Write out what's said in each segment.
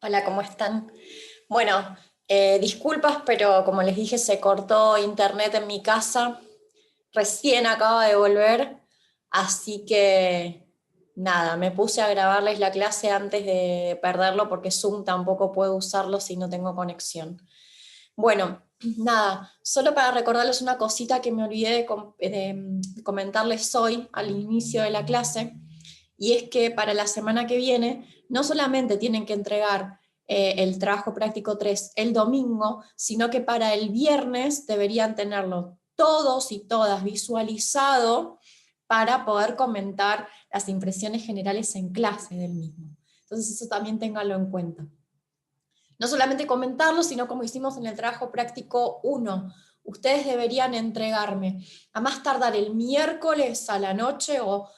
Hola, ¿cómo están? Bueno, disculpas, pero como les dije, se cortó internet en mi casa. Recién acaba de volver, así que nada, me puse a grabarles la clase antes de perderlo porque Zoom tampoco puedo usarlo si no tengo conexión. Bueno, nada, solo para recordarles una cosita que me olvidé de comentarles hoy al inicio de la clase, y es que para la semana que viene no solamente tienen que entregar el trabajo práctico 3 el domingo, sino que para el viernes deberían tenerlo todos y todas visualizado para poder comentar las impresiones generales en clase del mismo. Entonces eso también ténganlo en cuenta. No solamente comentarlo, sino como hicimos en el trabajo práctico 1, ustedes deberían entregarme a más tardar el miércoles a la noche o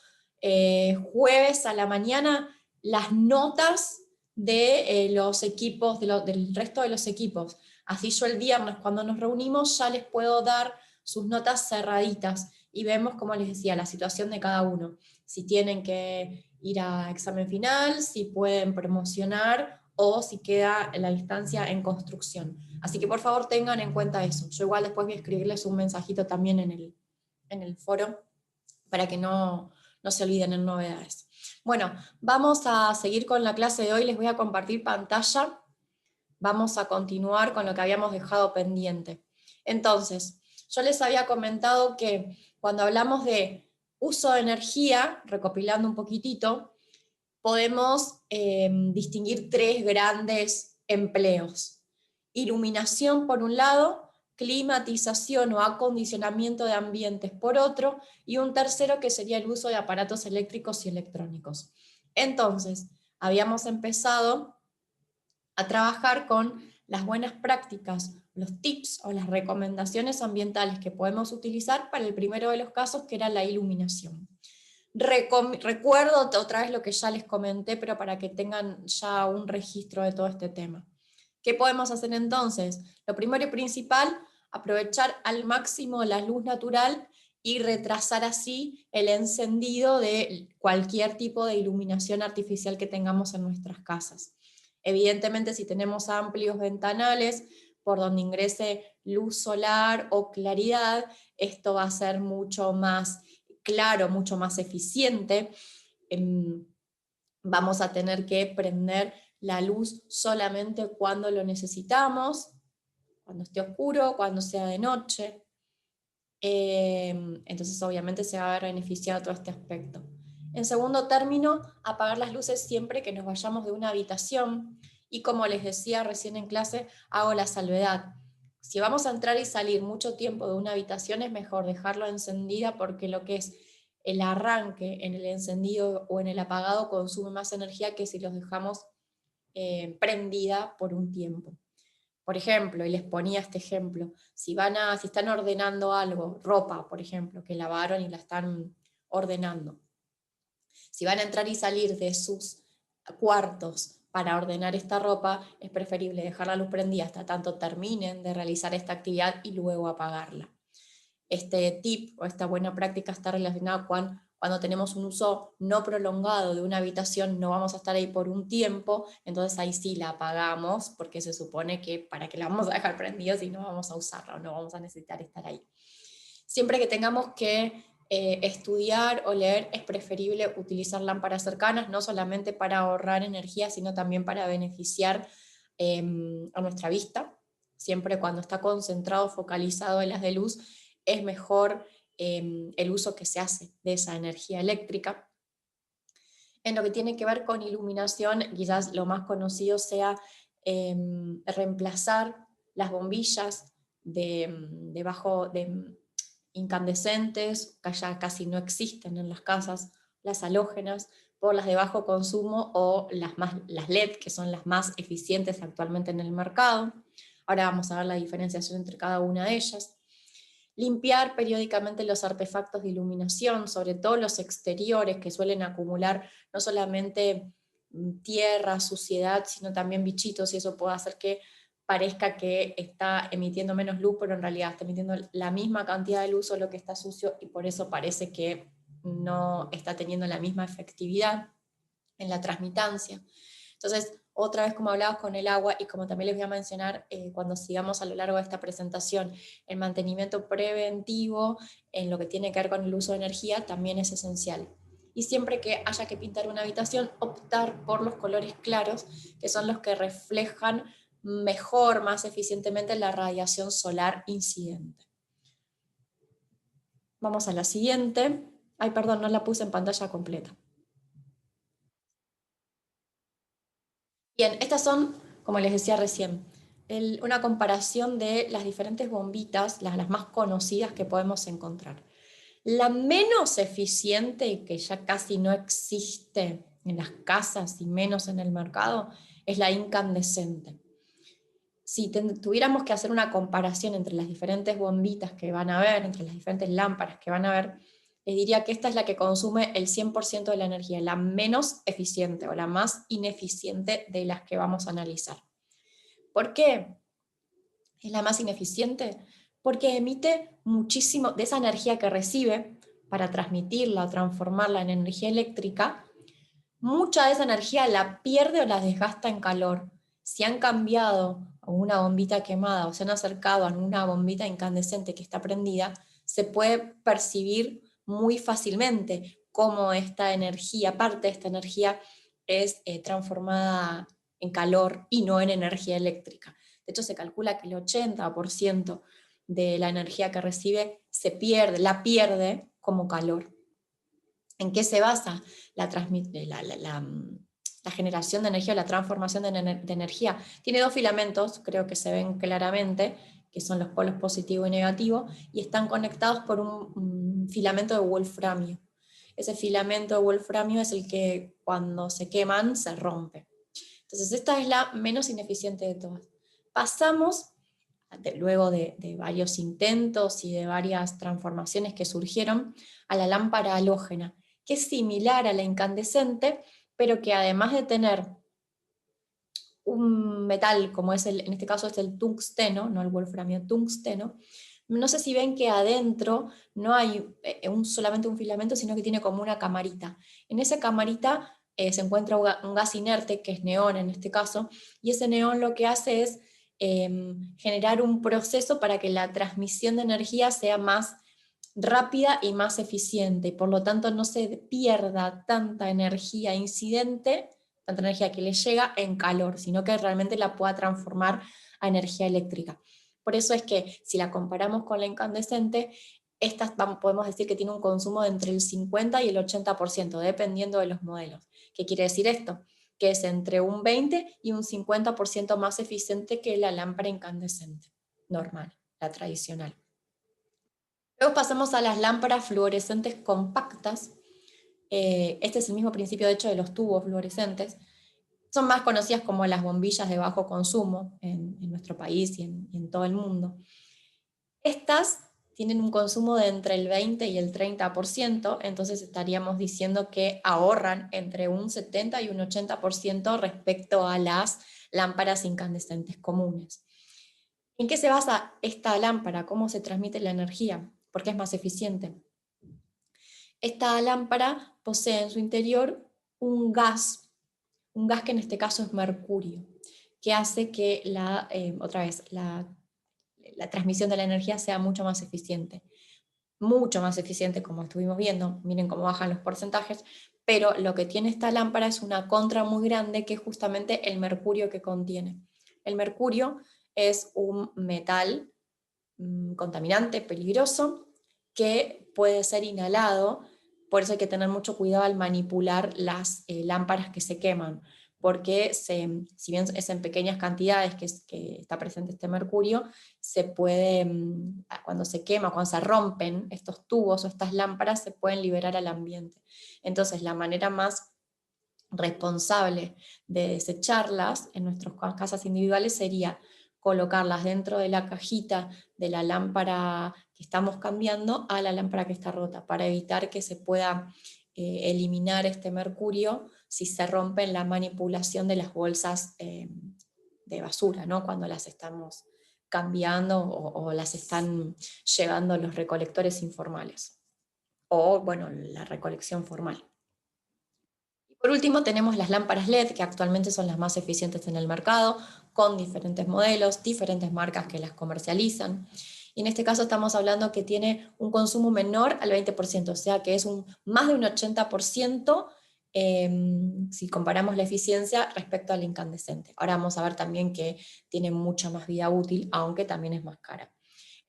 jueves a la mañana las notas de los equipos, del resto de los equipos. Así yo el viernes cuando nos reunimos ya les puedo dar sus notas cerraditas y vemos, como les decía, la situación de cada uno. Si tienen que ir a examen final, si pueden promocionar o si queda la distancia en construcción. Así que por favor tengan en cuenta eso. Yo igual después voy a escribirles un mensajito también en el foro para que no se olviden en novedades. Bueno, vamos a seguir con la clase de hoy. Les voy a compartir pantalla. Vamos a continuar con lo que habíamos dejado pendiente. Entonces, yo les había comentado que cuando hablamos de uso de energía, recopilando un poquitito, podemos distinguir tres grandes empleos. Iluminación por un lado, climatización o acondicionamiento de ambientes por otro, y un tercero que sería el uso de aparatos eléctricos y electrónicos. Entonces, habíamos empezado a trabajar con las buenas prácticas, los tips o las recomendaciones ambientales que podemos utilizar para el primero de los casos, que era la iluminación. Recuerdo otra vez lo que ya les comenté, pero para que tengan ya un registro de todo este tema. ¿Qué podemos hacer entonces? Lo primero y principal, aprovechar al máximo la luz natural y retrasar así el encendido de cualquier tipo de iluminación artificial que tengamos en nuestras casas. Evidentemente, si tenemos amplios ventanales por donde ingrese luz solar o claridad, esto va a ser mucho más claro, mucho más eficiente. Vamos a tener que prender la luz solamente cuando lo necesitamos, cuando esté oscuro, cuando sea de noche. Entonces obviamente se va a ver beneficiado todo este aspecto. En segundo término, apagar las luces siempre que nos vayamos de una habitación, y como les decía recién en clase, hago la salvedad. Si vamos a entrar y salir mucho tiempo de una habitación, es mejor dejarlo encendida, porque lo que es el arranque en el encendido o en el apagado consume más energía que si los dejamos prendida por un tiempo. Por ejemplo, y les ponía este ejemplo, si están ordenando algo, ropa, por ejemplo, que lavaron y la están ordenando, si van a entrar y salir de sus cuartos para ordenar esta ropa, es preferible dejar la luz prendida hasta tanto terminen de realizar esta actividad y luego apagarla. Este tip o esta buena práctica está relacionada con cuando tenemos un uso no prolongado de una habitación, no vamos a estar ahí por un tiempo, entonces ahí sí la apagamos, porque se supone que para qué la vamos a dejar prendida si no vamos a usarla o no vamos a necesitar estar ahí. Siempre que tengamos que estudiar o leer, es preferible utilizar lámparas cercanas, no solamente para ahorrar energía, sino también para beneficiar a nuestra vista. Siempre cuando está concentrado, focalizado en las de luz, es mejor el uso que se hace de esa energía eléctrica. En lo que tiene que ver con iluminación, quizás lo más conocido sea reemplazar las bombillas de bajo, de incandescentes, que ya casi no existen en las casas, las halógenas, por las de bajo consumo o las LED, que son las más eficientes actualmente en el mercado. Ahora vamos a ver la diferenciación entre cada una de ellas. Limpiar periódicamente los artefactos de iluminación, sobre todo los exteriores, que suelen acumular no solamente tierra, suciedad, sino también bichitos, y eso puede hacer que parezca que está emitiendo menos luz, pero en realidad está emitiendo la misma cantidad de luz, solo que está sucio, y por eso parece que no está teniendo la misma efectividad en la transmitancia. Entonces, otra vez como hablabas con el agua, y como también les voy a mencionar cuando sigamos a lo largo de esta presentación, el mantenimiento preventivo en lo que tiene que ver con el uso de energía también es esencial. Y siempre que haya que pintar una habitación, optar por los colores claros, que son los que reflejan mejor, más eficientemente la radiación solar incidente. Vamos a la siguiente. Ay, perdón, no la puse en pantalla completa. Bien, estas son, como les decía recién, una comparación de las diferentes bombitas, las más conocidas que podemos encontrar. La menos eficiente, que ya casi no existe en las casas y menos en el mercado, es la incandescente. Si tuviéramos que hacer una comparación entre las diferentes bombitas que van a ver, entre las diferentes lámparas que van a ver, les diría que esta es la que consume el 100% de la energía, la menos eficiente o la más ineficiente de las que vamos a analizar. ¿Por qué es la más ineficiente? Porque emite muchísimo de esa energía que recibe para transmitirla o transformarla en energía eléctrica. Mucha de esa energía la pierde o la desgasta en calor. Si han cambiado a una bombita quemada o se han acercado a una bombita incandescente que está prendida, se puede percibir muy fácilmente cómo esta energía, parte de esta energía, es transformada en calor y no en energía eléctrica. De hecho, se calcula que el 80% de la energía que recibe la pierde como calor. ¿En qué se basa la generación de energía, la transformación de energía? Tiene dos filamentos, creo que se ven claramente, que son los polos positivo y negativo, y están conectados por un filamento de wolframio. Ese filamento de wolframio es el que cuando se queman se rompe. Entonces esta es la menos ineficiente de todas. Pasamos, luego de varios intentos y de varias transformaciones que surgieron, a la lámpara halógena, que es similar a la incandescente, pero que además de tener un metal, como es en este caso es el tungsteno, no el wolframio, tungsteno, no sé si ven que adentro no hay solamente un filamento, sino que tiene como una camarita. En esa camarita se encuentra un gas inerte, que es neón en este caso, y ese neón lo que hace es generar un proceso para que la transmisión de energía sea más rápida y más eficiente, y por lo tanto no se pierda tanta energía incidente, tanta energía que le llega en calor, sino que realmente la pueda transformar a energía eléctrica. Por eso es que si la comparamos con la incandescente, podemos decir que tiene un consumo de entre el 50 y el 80%, dependiendo de los modelos. ¿Qué quiere decir esto? Que es entre un 20 y un 50% más eficiente que la lámpara incandescente normal, la tradicional. Luego pasamos a las lámparas fluorescentes compactas. Este es el mismo principio, de hecho, de los tubos fluorescentes. Son más conocidas como las bombillas de bajo consumo en nuestro país y en todo el mundo. Estas tienen un consumo de entre el 20 y el 30%, entonces estaríamos diciendo que ahorran entre un 70 y un 80% respecto a las lámparas incandescentes comunes. ¿En qué se basa esta lámpara? ¿Cómo se transmite la energía? ¿Por qué es más eficiente? Esta lámpara posee en su interior un gas que en este caso es mercurio, que hace que la transmisión de la energía sea mucho más eficiente como estuvimos viendo, miren cómo bajan los porcentajes, pero lo que tiene esta lámpara es una contra muy grande, que es justamente el mercurio que contiene. El mercurio es un metal contaminante, peligroso, que puede ser inhalado, por eso hay que tener mucho cuidado al manipular las lámparas que se queman, porque si bien es en pequeñas cantidades que está presente este mercurio, se puede, cuando se quema, cuando se rompen estos tubos o estas lámparas, se pueden liberar al ambiente. Entonces, la manera más responsable de desecharlas en nuestras casas individuales sería colocarlas dentro de la cajita de la lámpara que estamos cambiando a la lámpara que está rota, para evitar que se pueda eliminar este mercurio si se rompe en la manipulación de las bolsas de basura, ¿no? Cuando las estamos cambiando o las están llevando los recolectores informales, o bueno, la recolección formal. Por último, tenemos las lámparas LED, que actualmente son las más eficientes en el mercado, con diferentes modelos, diferentes marcas que las comercializan. Y en este caso estamos hablando que tiene un consumo menor al 20%, o sea que es más de un 80% si comparamos la eficiencia respecto al incandescente. Ahora vamos a ver también que tiene mucha más vida útil, aunque también es más cara.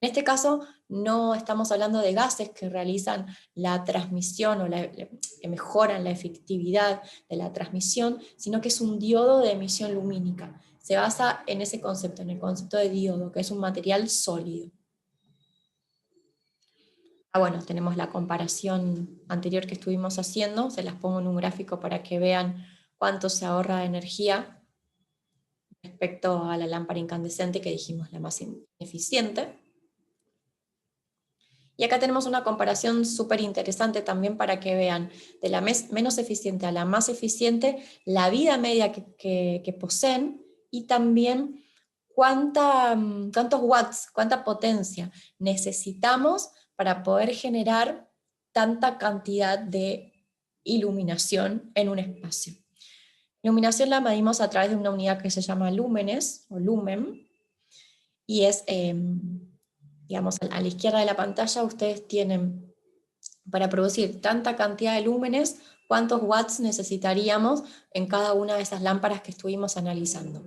En este caso no estamos hablando de gases que realizan la transmisión o que mejoran la efectividad de la transmisión, sino que es un diodo de emisión lumínica. Se basa en ese concepto, en el concepto de diodo, que es un material sólido. Bueno, tenemos la comparación anterior que estuvimos haciendo, se las pongo en un gráfico para que vean cuánto se ahorra de energía respecto a la lámpara incandescente que dijimos la más eficiente. Y acá tenemos una comparación súper interesante también para que vean de la menos eficiente a la más eficiente, la vida media que poseen y también cuántos watts, cuánta potencia necesitamos para poder generar tanta cantidad de iluminación en un espacio. Iluminación la medimos a través de una unidad que se llama lúmenes o lumen, y es, digamos, a la izquierda de la pantalla ustedes tienen, para producir tanta cantidad de lúmenes, cuántos watts necesitaríamos en cada una de esas lámparas que estuvimos analizando.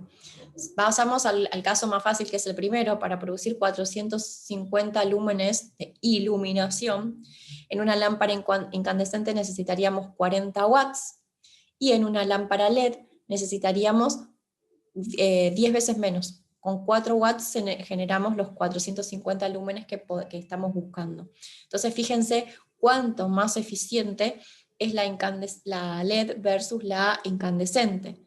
Pasamos al caso más fácil, que es el primero. Para producir 450 lúmenes de iluminación, en una lámpara incandescente necesitaríamos 40 watts, y en una lámpara LED necesitaríamos 10 veces menos. Con 4 watts generamos los 450 lúmenes que estamos buscando. Entonces fíjense cuánto más eficiente es la LED versus la incandescente.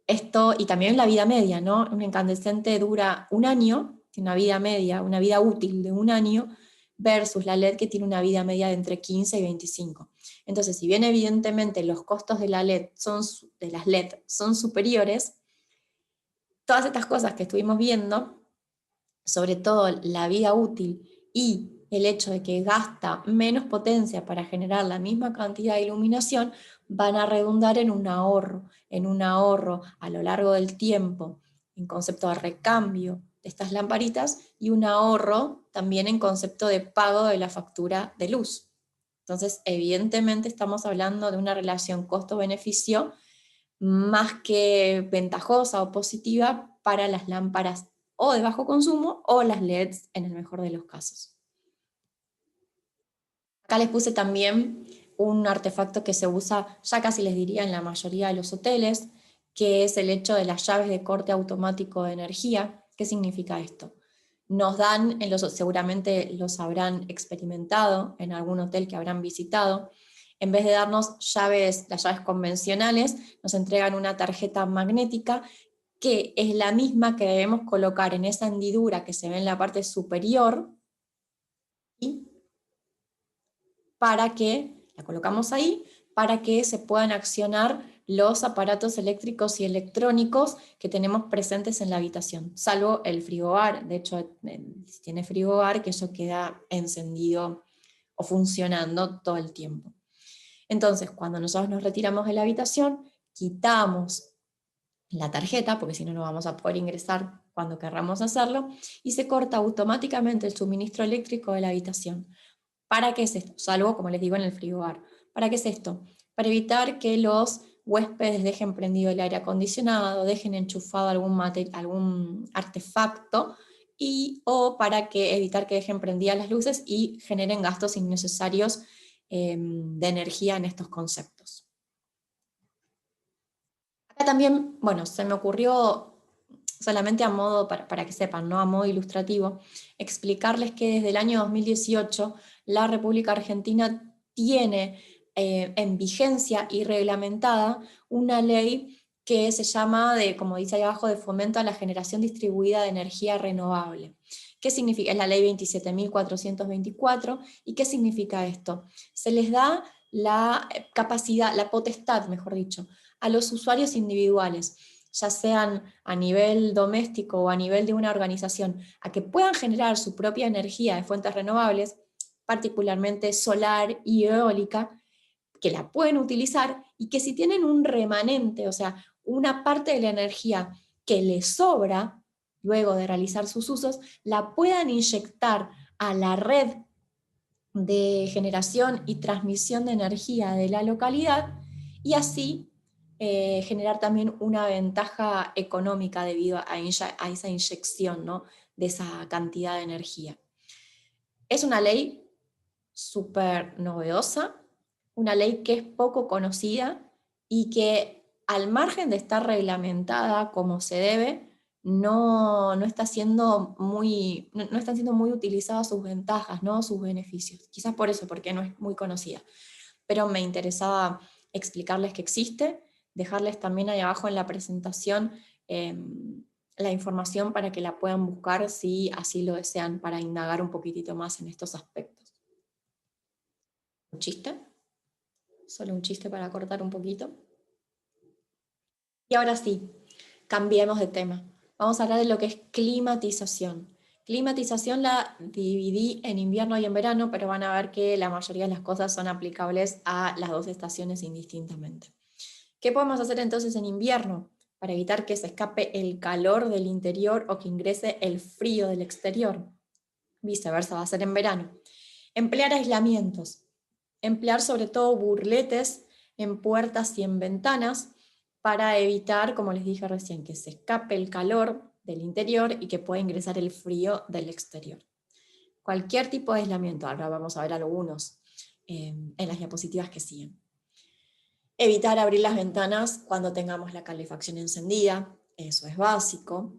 Esto, y también la vida media, ¿no? Un incandescente dura un año, tiene una vida media, una vida útil de un año, versus la LED que tiene una vida media de entre 15 y 25. Entonces, si bien evidentemente los costos de las LED son superiores, todas estas cosas que estuvimos viendo, sobre todo la vida útil y el hecho de que gasta menos potencia para generar la misma cantidad de iluminación, van a redundar en un ahorro a lo largo del tiempo, en concepto de recambio de estas lamparitas, y un ahorro también en concepto de pago de la factura de luz. Entonces, evidentemente estamos hablando de una relación costo-beneficio más que ventajosa o positiva para las lámparas o de bajo consumo o las LEDs en el mejor de los casos. Acá les puse también un artefacto que se usa, ya casi les diría, en la mayoría de los hoteles, que es el hecho de las llaves de corte automático de energía. ¿Qué significa esto? Nos dan, seguramente los habrán experimentado en algún hotel que habrán visitado, en vez de darnos las llaves convencionales, nos entregan una tarjeta magnética que es la misma que debemos colocar en esa hendidura que se ve en la parte superior, y la colocamos ahí, para que se puedan accionar los aparatos eléctricos y electrónicos que tenemos presentes en la habitación, salvo el frigobar. De hecho, si tiene frigobar, que eso queda encendido o funcionando todo el tiempo. Entonces, cuando nosotros nos retiramos de la habitación, quitamos la tarjeta, porque si no, no vamos a poder ingresar cuando querramos hacerlo, y se corta automáticamente el suministro eléctrico de la habitación. ¿Para qué es esto? Salvo, como les digo, en el frigobar. ¿Para qué es esto? Para evitar que los huéspedes dejen prendido el aire acondicionado, dejen enchufado algún artefacto, o para evitar que dejen prendidas las luces y generen gastos innecesarios de energía en estos conceptos. Acá también, bueno, se me ocurrió, solamente a modo, para que sepan, ¿no? A modo ilustrativo, explicarles que desde el año 2018 la República Argentina tiene en vigencia y reglamentada una ley que se llama, como dice ahí abajo, de fomento a la generación distribuida de energía renovable. ¿Qué significa? Es la ley 27.424, ¿y qué significa esto? Se les da la capacidad, la potestad, mejor dicho, a los usuarios individuales, ya sean a nivel doméstico o a nivel de una organización, a que puedan generar su propia energía de fuentes renovables, particularmente solar y eólica, que la pueden utilizar y que si tienen un remanente, o sea, una parte de la energía que les sobra, luego de realizar sus usos, la puedan inyectar a la red de generación y transmisión de energía de la localidad y así generar también una ventaja económica debido a esa inyección, ¿no?, de esa cantidad de energía. Es una ley súper novedosa, una ley que es poco conocida y que al margen de estar reglamentada como se debe, no están siendo muy utilizadas sus ventajas, ¿no?, sus beneficios. Quizás por eso, porque no es muy conocida. Pero me interesaba explicarles que existe, dejarles también ahí abajo en la presentación la información para que la puedan buscar si así lo desean, para indagar un poquitito más en estos aspectos. ¿Un chiste? Solo un chiste para cortar un poquito. Y ahora sí, cambiemos de tema. Vamos a hablar de lo que es climatización. Climatización la dividí en invierno y en verano, pero van a ver que la mayoría de las cosas son aplicables a las dos estaciones indistintamente. ¿Qué podemos hacer entonces en invierno para evitar que se escape el calor del interior o que ingrese el frío del exterior? Viceversa va a ser en verano. Emplear aislamientos. Emplear sobre todo burletes en puertas y en ventanas para evitar, como les dije recién, que se escape el calor del interior y que pueda ingresar el frío del exterior. Cualquier tipo de aislamiento, ahora vamos a ver algunos en las diapositivas que siguen. Evitar abrir las ventanas cuando tengamos la calefacción encendida, eso es básico.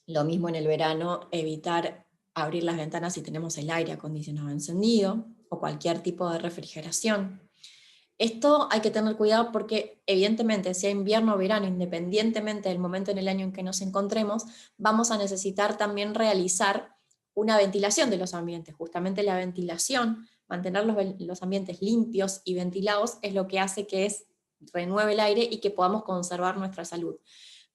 Lo mismo en el verano, evitar abrir las ventanas si tenemos el aire acondicionado encendido o cualquier tipo de refrigeración. Esto hay que tener cuidado porque evidentemente sea invierno o verano, independientemente del momento en el año en que nos encontremos, vamos a necesitar también realizar una ventilación de los ambientes. Justamente la ventilación, mantener los ambientes limpios y ventilados es lo que hace que renueve el aire y que podamos conservar nuestra salud.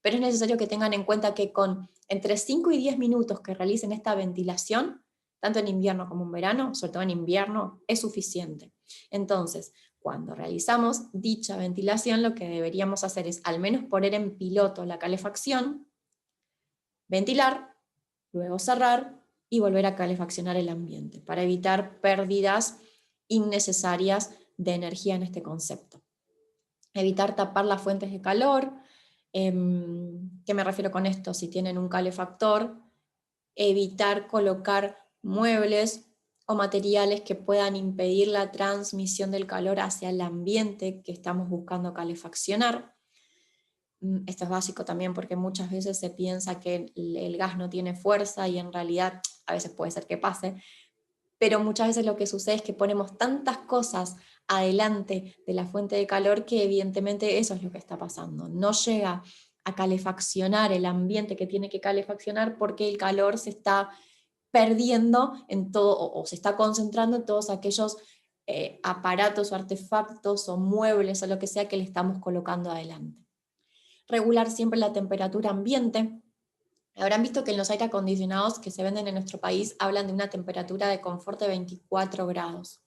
Pero es necesario que tengan en cuenta que con entre 5 y 10 minutos que realicen esta ventilación, tanto en invierno como en verano, sobre todo en invierno, es suficiente. Entonces, cuando realizamos dicha ventilación, lo que deberíamos hacer es al menos poner en piloto la calefacción, ventilar, luego cerrar y volver a calefaccionar el ambiente, para evitar pérdidas innecesarias de energía en este concepto. Evitar tapar las fuentes de calor. ¿Qué me refiero con esto? Si tienen un calefactor, evitar colocar muebles o materiales que puedan impedir la transmisión del calor hacia el ambiente que estamos buscando calefaccionar. Esto es básico también porque muchas veces se piensa que el gas no tiene fuerza y en realidad a veces puede ser que pase, pero muchas veces lo que sucede es que ponemos tantas cosas adelante de la fuente de calor que evidentemente eso es lo que está pasando. No llega a calefaccionar el ambiente que tiene que calefaccionar porque el calor se está perdiendo en todo, o se está concentrando en todos aquellos aparatos o artefactos o muebles o lo que sea que le estamos colocando adelante. Regular siempre la temperatura ambiente. Habrán visto que en los aire acondicionados que se venden en nuestro país hablan de una temperatura de confort de 24 grados.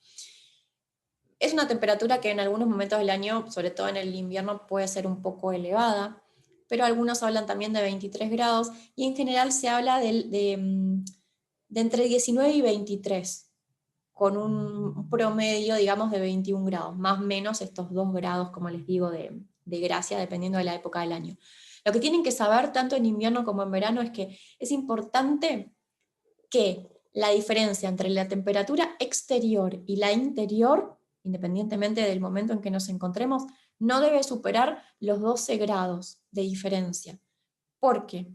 Es una temperatura que en algunos momentos del año, sobre todo en el invierno, puede ser un poco elevada, pero algunos hablan también de 23 grados y en general se habla de entre 19 y 23, con un promedio, digamos, de 21 grados, más o menos estos 2 grados, como les digo, de gracia, dependiendo de la época del año. Lo que tienen que saber, tanto en invierno como en verano, es que es importante que la diferencia entre la temperatura exterior y la interior, independientemente del momento en que nos encontremos, no debe superar los 12 grados de diferencia. Porque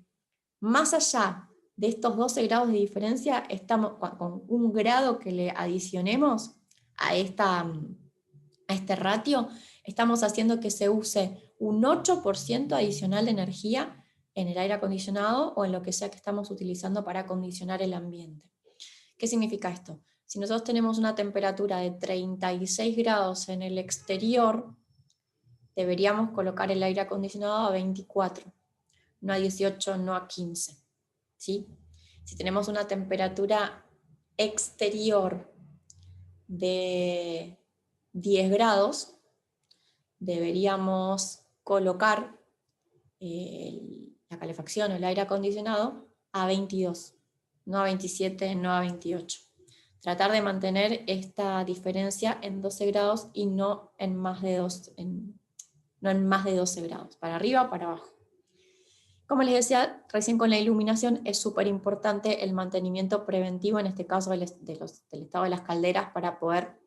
más allá de estos 12 grados de diferencia, estamos con un grado que le adicionemos a este ratio, estamos haciendo que se use un 8% adicional de energía en el aire acondicionado o en lo que sea que estamos utilizando para acondicionar el ambiente. ¿Qué significa esto? Si nosotros tenemos una temperatura de 36 grados en el exterior, deberíamos colocar el aire acondicionado a 24, no a 18, no a 15. ¿Sí? Si tenemos una temperatura exterior de 10 grados, deberíamos colocar la calefacción o el aire acondicionado a 22, no a 27, no a 28. Tratar de mantener esta diferencia en 12 grados y no en más de 12 grados, para arriba o para abajo. Como les decía, recién con la iluminación es súper importante el mantenimiento preventivo, en este caso del estado de las calderas, para poder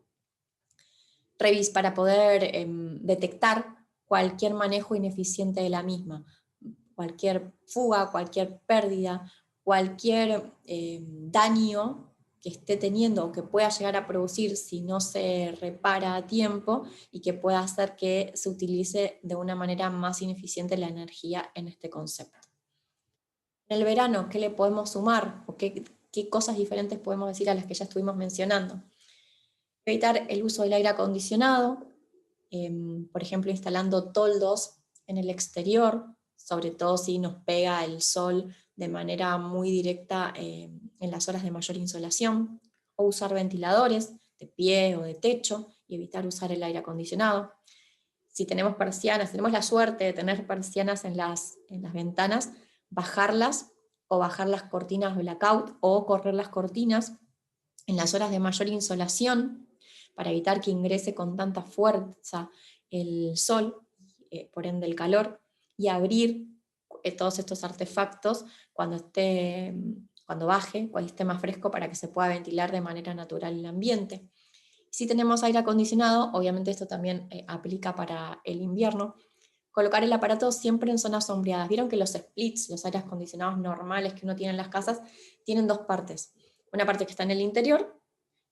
detectar cualquier manejo ineficiente de la misma, cualquier fuga, cualquier pérdida, cualquier daño que esté teniendo o que pueda llegar a producir si no se repara a tiempo y que pueda hacer que se utilice de una manera más ineficiente la energía en este concepto. En el verano, ¿qué le podemos sumar? ¿O qué cosas diferentes podemos decir a las que ya estuvimos mencionando? Evitar el uso del aire acondicionado, por ejemplo, instalando toldos en el exterior, sobre todo si nos pega el sol de manera muy directa en las horas de mayor insolación, o usar ventiladores de pie o de techo y evitar usar el aire acondicionado. Si tenemos persianas, tenemos la suerte de tener persianas en las ventanas, bajarlas o bajar las cortinas blackout o correr las cortinas en las horas de mayor insolación para evitar que ingrese con tanta fuerza el sol, por ende el calor, y abrir todos estos artefactos cuando baje, cuando esté más fresco, para que se pueda ventilar de manera natural el ambiente. Si tenemos aire acondicionado, obviamente esto también aplica para el invierno, colocar el aparato siempre en zonas sombreadas. Vieron que los splits, los aires acondicionados normales que uno tiene en las casas, tienen dos partes. Una parte que está en el interior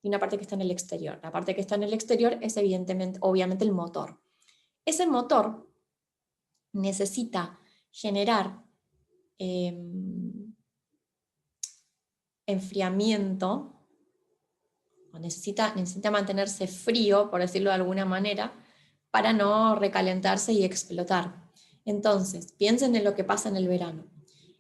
y una parte que está en el exterior. La parte que está en el exterior es obviamente el motor. Ese motor necesita generar enfriamiento, o necesita mantenerse frío, por decirlo de alguna manera, para no recalentarse y explotar. Entonces, piensen en lo que pasa en el verano.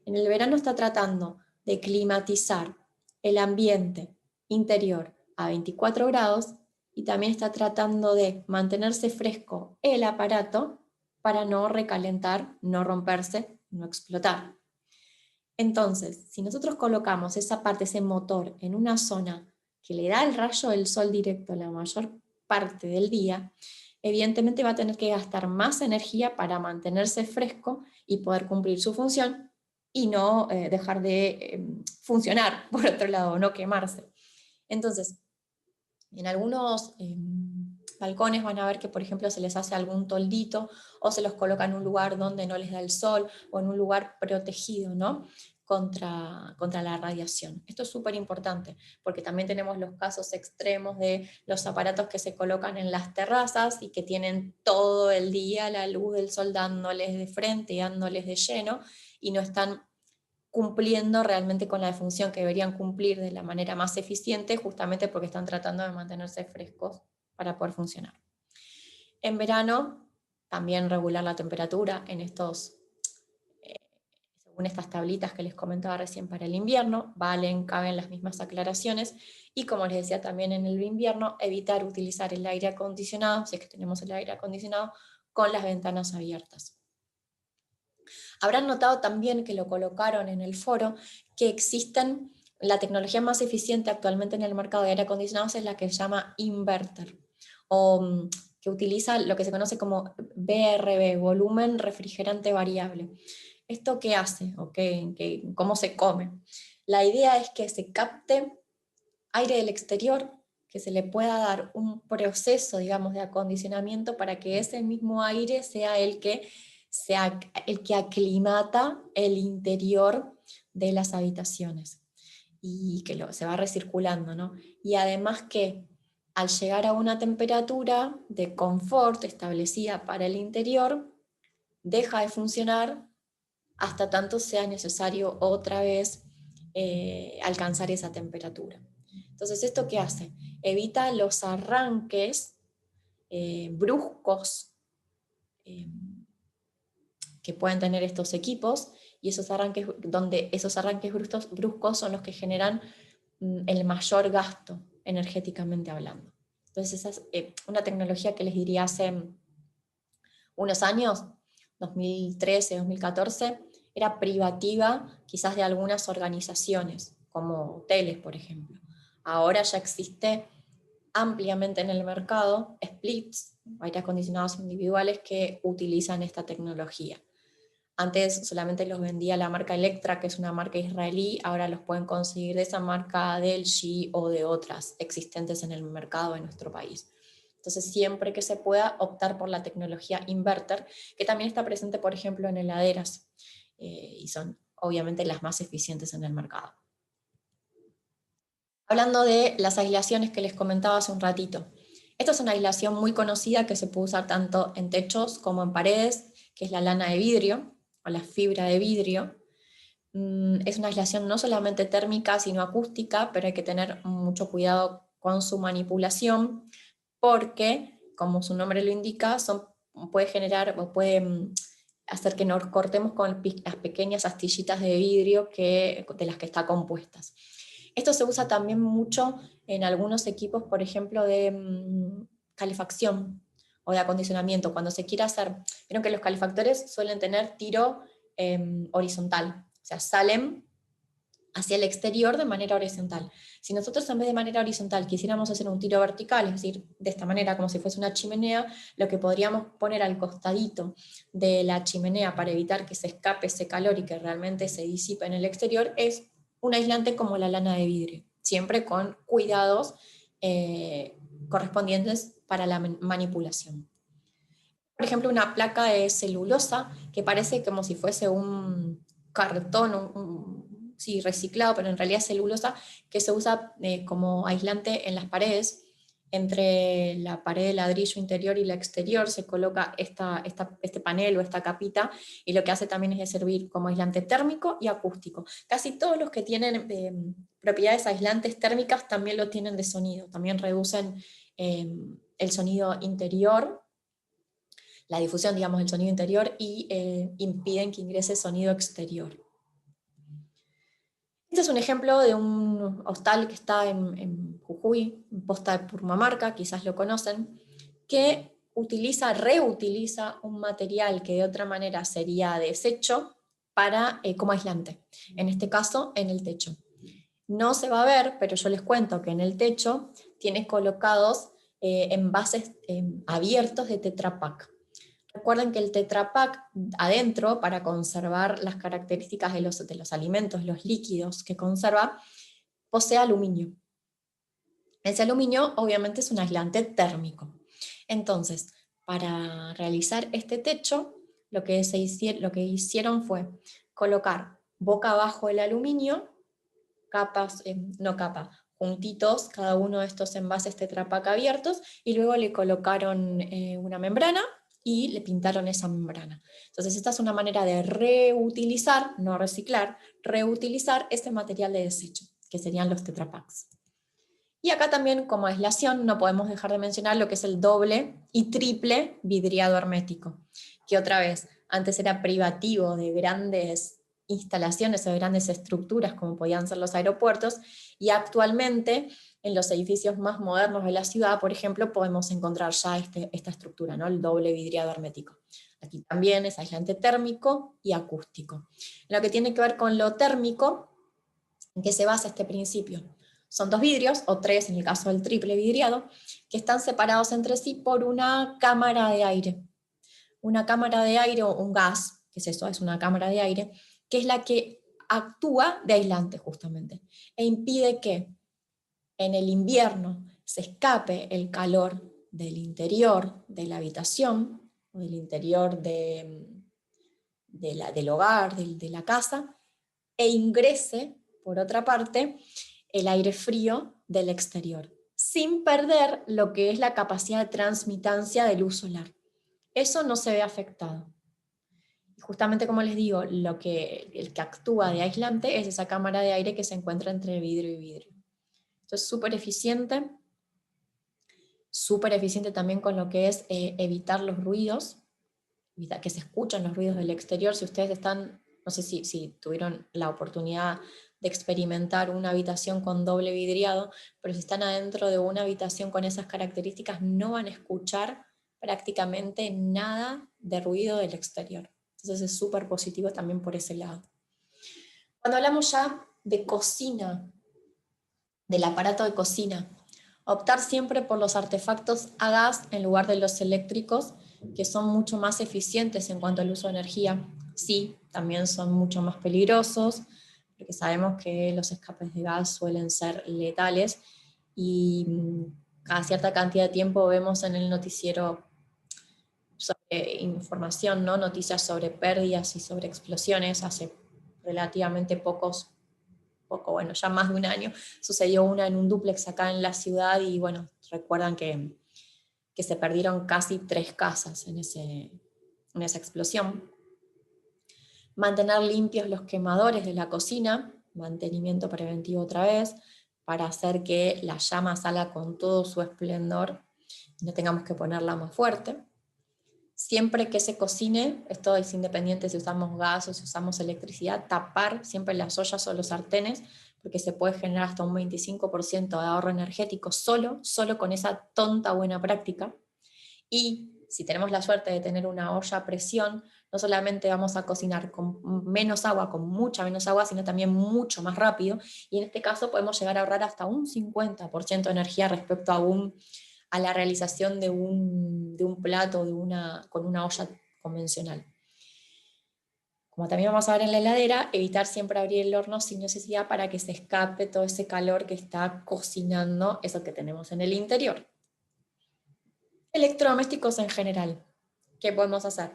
En el verano está tratando de climatizar el ambiente interior a 24 grados y también está tratando de mantenerse fresco el aparato para no recalentar, no romperse, no explotar. Entonces, si nosotros colocamos esa parte, ese motor, en una zona que le da el rayo del sol directo la mayor parte del día, evidentemente va a tener que gastar más energía para mantenerse fresco y poder cumplir su función y no dejar de funcionar, por otro lado, no quemarse. Entonces, en algunos balcones van a ver que, por ejemplo, se les hace algún toldito o se los coloca en un lugar donde no les da el sol o en un lugar protegido, ¿no? contra la radiación. Esto es súper importante porque también tenemos los casos extremos de los aparatos que se colocan en las terrazas y que tienen todo el día la luz del sol dándoles de frente y dándoles de lleno y no están cumpliendo realmente con la función que deberían cumplir de la manera más eficiente, justamente porque están tratando de mantenerse frescos para poder funcionar. En verano, también regular la temperatura en según estas tablitas que les comentaba recién para el invierno, caben las mismas aclaraciones, y como les decía también en el invierno, evitar utilizar el aire acondicionado, si es que tenemos el aire acondicionado, con las ventanas abiertas. Habrán notado también que lo colocaron en el foro, que existen, la tecnología más eficiente actualmente en el mercado de aire acondicionado es la que se llama inverter, o que utiliza lo que se conoce como VRV, volumen refrigerante variable. ¿Esto qué hace? ¿Cómo se come? La idea es que se capte aire del exterior, que se le pueda dar un proceso, digamos, de acondicionamiento para que ese mismo aire sea el que aclimata el interior de las habitaciones y que se va recirculando, ¿no? Y además que al llegar a una temperatura de confort establecida para el interior, deja de funcionar hasta tanto sea necesario otra vez alcanzar esa temperatura. Entonces, ¿esto qué hace? Evita los arranques bruscos que pueden tener estos equipos, y esos arranques bruscos son los que generan el mayor gasto energéticamente hablando. Entonces esa es una tecnología que les diría hace unos años, 2013, 2014, era privativa quizás de algunas organizaciones, como hoteles, por ejemplo. Ahora ya existe ampliamente en el mercado splits, aire acondicionados individuales que utilizan esta tecnología. Antes solamente los vendía la marca Electra, que es una marca israelí, ahora los pueden conseguir de esa marca, del LG o de otras existentes en el mercado de nuestro país. Entonces, siempre que se pueda, optar por la tecnología inverter, que también está presente, por ejemplo, en heladeras, y son obviamente las más eficientes en el mercado. Hablando de las aislaciones que les comentaba hace un ratito. Esta es una aislación muy conocida que se puede usar tanto en techos como en paredes, que es la lana de vidrio o la fibra de vidrio. Es una aislación no solamente térmica, sino acústica, pero hay que tener mucho cuidado con su manipulación, porque, como su nombre lo indica, puede generar o puede hacer que nos cortemos con las pequeñas astillitas de vidrio de las que está compuestas. Esto se usa también mucho en algunos equipos, por ejemplo, de calefacción o de acondicionamiento. Cuando se quiere hacer, vieron que los calefactores suelen tener tiro horizontal, o sea, salen hacia el exterior de manera horizontal. Si nosotros en vez de manera horizontal quisiéramos hacer un tiro vertical, es decir, de esta manera, como si fuese una chimenea, lo que podríamos poner al costadito de la chimenea para evitar que se escape ese calor y que realmente se disipe en el exterior es un aislante como la lana de vidrio, siempre con cuidados correspondientes para la manipulación. Por ejemplo, una placa de celulosa que parece como si fuese un cartón, sí, reciclado, pero en realidad es celulosa, que se usa como aislante en las paredes. Entre la pared de ladrillo interior y la exterior se coloca este panel o esta capita, y lo que hace también es servir como aislante térmico y acústico. Casi todos los que tienen propiedades aislantes térmicas también lo tienen de sonido, también reducen el sonido interior, la difusión, digamos, del sonido interior, y impiden que ingrese sonido exterior. Este es un ejemplo de un hostal que está en Jujuy, en Posta de Purmamarca, quizás lo conocen, que reutiliza un material que de otra manera sería desecho como aislante, en este caso en el techo. No se va a ver, pero yo les cuento que en el techo tienes colocados envases abiertos de Tetra Pak. Recuerden que el Tetra Pak adentro, para conservar las características de los alimentos, los líquidos que conserva, posee aluminio. Ese aluminio obviamente es un aislante térmico. Entonces, para realizar este techo, lo que hicieron fue colocar boca abajo el aluminio, juntitos cada uno de estos envases Tetra Pak abiertos, y luego le colocaron una membrana y le pintaron esa membrana. Entonces esta es una manera de reutilizar, no reciclar, reutilizar este material de desecho, que serían los Tetra Paks. Y acá también, como aislación, no podemos dejar de mencionar lo que es el doble y triple vidriado hermético, que otra vez, antes era privativo de grandes instalaciones o de grandes estructuras como podían ser los aeropuertos, y actualmente en los edificios más modernos de la ciudad, por ejemplo, podemos encontrar ya esta estructura, ¿no? El doble vidriado hermético. Aquí también es aislante térmico y acústico. En lo que tiene que ver con lo térmico, ¿en qué se basa este principio? Son dos vidrios, o tres en el caso del triple vidriado, que están separados entre sí por una cámara de aire. Una cámara de aire o un gas, que es eso, es una cámara de aire, que es la que actúa de aislante justamente, e impide que en el invierno se escape el calor del interior de la habitación, o del interior del hogar, de la casa, e ingrese, por otra parte, el aire frío del exterior, sin perder lo que es la capacidad de transmitancia de luz solar. Eso no se ve afectado. Y justamente como les digo, el que actúa de aislante es esa cámara de aire que se encuentra entre vidrio y vidrio. Esto es súper eficiente también con lo que es evitar los ruidos, evitar que se escuchen los ruidos del exterior. Si ustedes están, no sé si tuvieron la oportunidad de experimentar una habitación con doble vidriado, pero si están adentro de una habitación con esas características no van a escuchar prácticamente nada de ruido del exterior. Entonces es súper positivo también por ese lado. Cuando hablamos ya de cocina, del aparato de cocina, optar siempre por los artefactos a gas en lugar de los eléctricos, que son mucho más eficientes en cuanto al uso de energía. Sí, también son mucho más peligrosos, porque sabemos que los escapes de gas suelen ser letales y cada cierta cantidad de tiempo vemos en el noticiero sobre información, ¿no? Noticias sobre pérdidas y sobre explosiones. Hace relativamente bueno, ya más de un año, sucedió una en un dúplex acá en la ciudad y bueno, recuerdan que se perdieron casi 3 casas en esa explosión. Mantener limpios los quemadores de la cocina, mantenimiento preventivo otra vez, para hacer que la llama salga con todo su esplendor y no tengamos que ponerla más fuerte. Siempre que se cocine, esto es independiente si usamos gas o si usamos electricidad, tapar siempre las ollas o los sartenes, porque se puede generar hasta un 25% de ahorro energético solo con esa tonta buena práctica. Y si tenemos la suerte de tener una olla a presión, no solamente vamos a cocinar con menos agua, con mucha menos agua, sino también mucho más rápido, y en este caso podemos llegar a ahorrar hasta un 50% de energía respecto a la realización de un plato con una olla convencional. Como también vamos a ver en la heladera, evitar siempre abrir el horno sin necesidad para que se escape todo ese calor que está cocinando eso que tenemos en el interior. Electrodomésticos en general, ¿qué podemos hacer?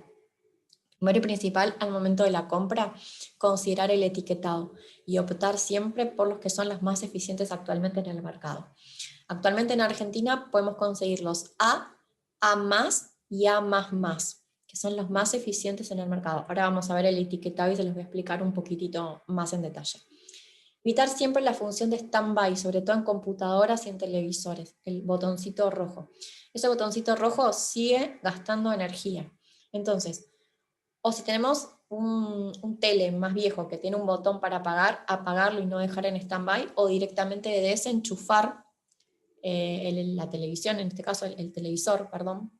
Primero y principal, al momento de la compra, considerar el etiquetado y optar siempre por los que son las más eficientes actualmente en el mercado. Actualmente en Argentina podemos conseguir los A y A++, que son los más eficientes en el mercado. Ahora vamos a ver el etiquetado y se los voy a explicar un poquitito más en detalle. Evitar siempre la función de stand-by, sobre todo en computadoras y en televisores, el botoncito rojo. Ese botoncito rojo sigue gastando energía. Entonces, o si tenemos un tele más viejo que tiene un botón para apagar, apagarlo y no dejar en stand-by, o directamente desenchufar la televisión, en este caso el televisor, perdón,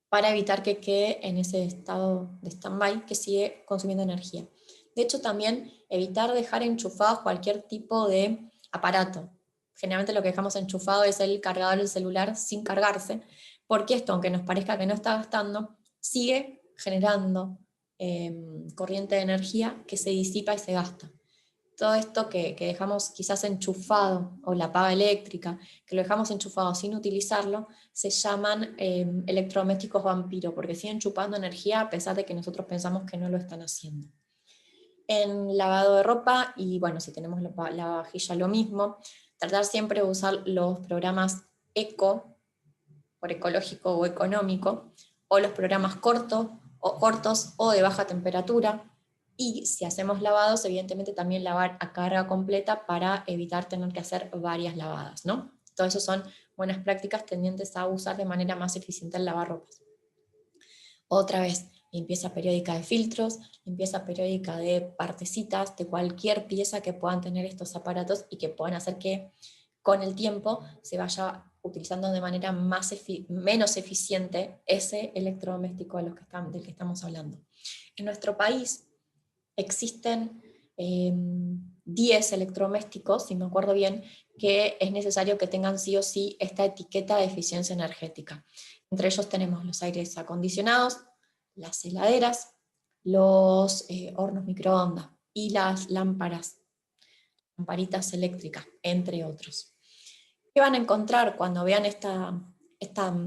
para evitar que quede en ese estado de stand-by que sigue consumiendo energía. De hecho, también evitar dejar enchufados cualquier tipo de aparato. Generalmente lo que dejamos enchufado es el cargador del celular sin cargarse, porque esto, aunque nos parezca que no está gastando, sigue generando corriente de energía que se disipa y se gasta. Todo esto que dejamos quizás enchufado, o la pava eléctrica, que lo dejamos enchufado sin utilizarlo, se llaman electrodomésticos vampiro, porque siguen chupando energía a pesar de que nosotros pensamos que no lo están haciendo. En lavado de ropa, y bueno, si tenemos la vajilla lo mismo, tratar siempre de usar los programas eco, por ecológico o económico, o los programas cortos o de baja temperatura. Y si hacemos lavados, evidentemente también lavar a carga completa para evitar tener que hacer varias lavadas, ¿no? Todo eso son buenas prácticas tendientes a usar de manera más eficiente el lavarropas. Otra vez, limpieza periódica de filtros, limpieza periódica de partecitas, de cualquier pieza que puedan tener estos aparatos y que puedan hacer que con el tiempo se vaya utilizando de manera menos eficiente ese electrodoméstico del que estamos hablando. En nuestro país existen 10 electrodomésticos, si me acuerdo bien, que es necesario que tengan sí o sí esta etiqueta de eficiencia energética. Entre ellos tenemos los aires acondicionados, las heladeras, los hornos microondas y las lamparitas eléctricas, entre otros. ¿Qué van a encontrar cuando vean esta etiqueta